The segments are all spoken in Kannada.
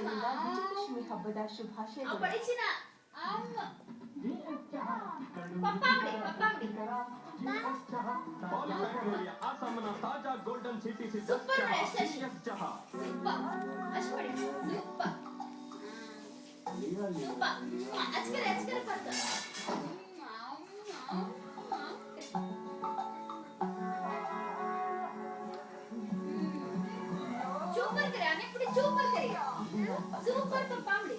ಇದರಿಂದ ವಿಜಯದಶಮಿ ಹಬ್ಬದ ಶುಭಾಶಯಗಳು. ಆಸಾಮನ ತಾಜಾ ಗೋಲ್ಡನ್ ಸಿಟಿ ಚಹಾ Super papamdi.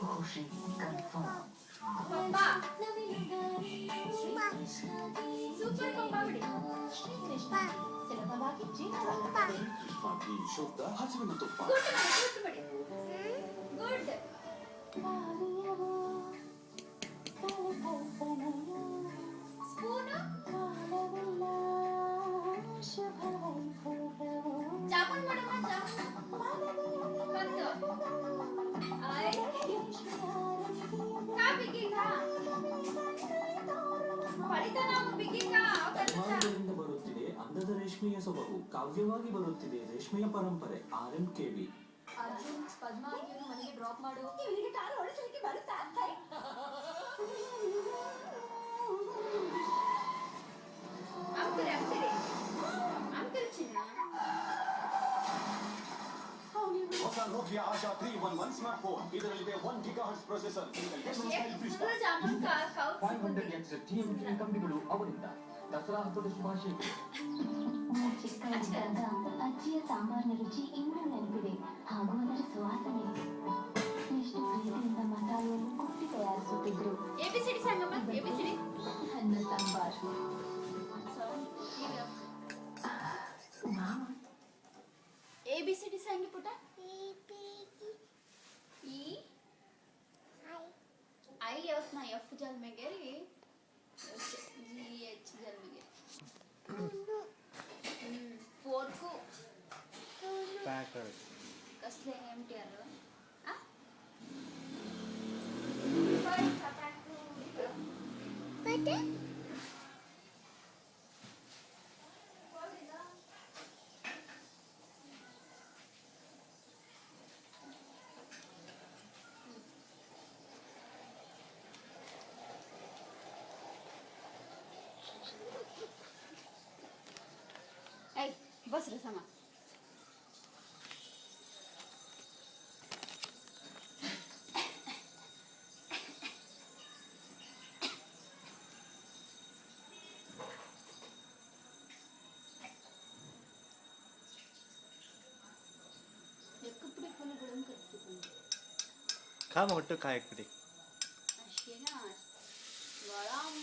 Supa. Super papamdi. Srikrishna ಸುಲಭವಾಗಿ ಜೀವನವಾಗುತ್ತದೆ. ಕೃಷ್ಣಾಗಿ ಶುದ್ಧ ಹಸಿವಿನ ತುಪ್ಪ. ಗುಡ್. ಸ್ಪೂನು. ಜಾಮೂನ್ ಮಾಡಮ್ಮ ಜಾಮೂನ್. ಬಂತು. ಬರುತ್ತಿದೆ ಅಂದದ ರೇಷ್ಮೆಯ ಸೊಬಗು, ಕಾವ್ಯವಾಗಿ ಬರುತ್ತಿದೆ ರೇಷ್ಮೆಯ ಪರಂಪರೆ. RMKB. ಅರ್ಜುನ್ ಪದ್ಮಾವತಿಯನ್ನು ಮನೆಗೆ ಡ್ರಾಪ್ ಮಾಡು. ಇವಳಿಗೆ ಕಾರು ಓಡಿಸಲಿಕ್ಕೆ ಬರುತ್ತಾ? ಅಂಕಲ್ ಚಿನ್ನ. ಹೊಸ ನೋಕಿಯಾ ಆಶಾ 311 ಸ್ಮಾರ್ಟ್ ಫೋನ್. ಇದರಲ್ಲಿದೆ 1 GHz ಪ್ರೊಸೆಸರ್. 500X TMK ಕಂಬಿಗಳು ಅವರಿಂದ. ದಸರಾ ಹಬ್ಬದ ಶುಭಾಶಯಗಳು. ಚಿಕ್ಕವರಿದ್ದಾಗ ಅಜ್ಜಿಯ ಸಾಂಬಾರಿನ ರುಚಿ ಇನ್ನೂ ನೆನಪಿದೆ, ಹಾಗೂ ಅದರ ಸುವಾಸನೆ. ಎಷ್ಟು ಪ್ರೀತಿಯಿಂದ ಮಸಾಲೆಯನ್ನು ಕುಟ್ಟಿ ತಯಾರಿಸುತ್ತಿದ್ರು. ABCD ಸಂಗಮ. ABCD ಅನ್ನ ಸಾಂಬಾರ್. ABCD ಸಂಗಿ ಪುಟ. I ಯಾವತ್ನ F ಜಲ್ಮೆಗೆರಿ GH ಜಲ್ಮೆಗೆ. फोर्कू पैकर कसले MTR आ बटे बस रे समा एकपुडी फोन गडम करते खा मोठं काय इकडे अशी ना वळाम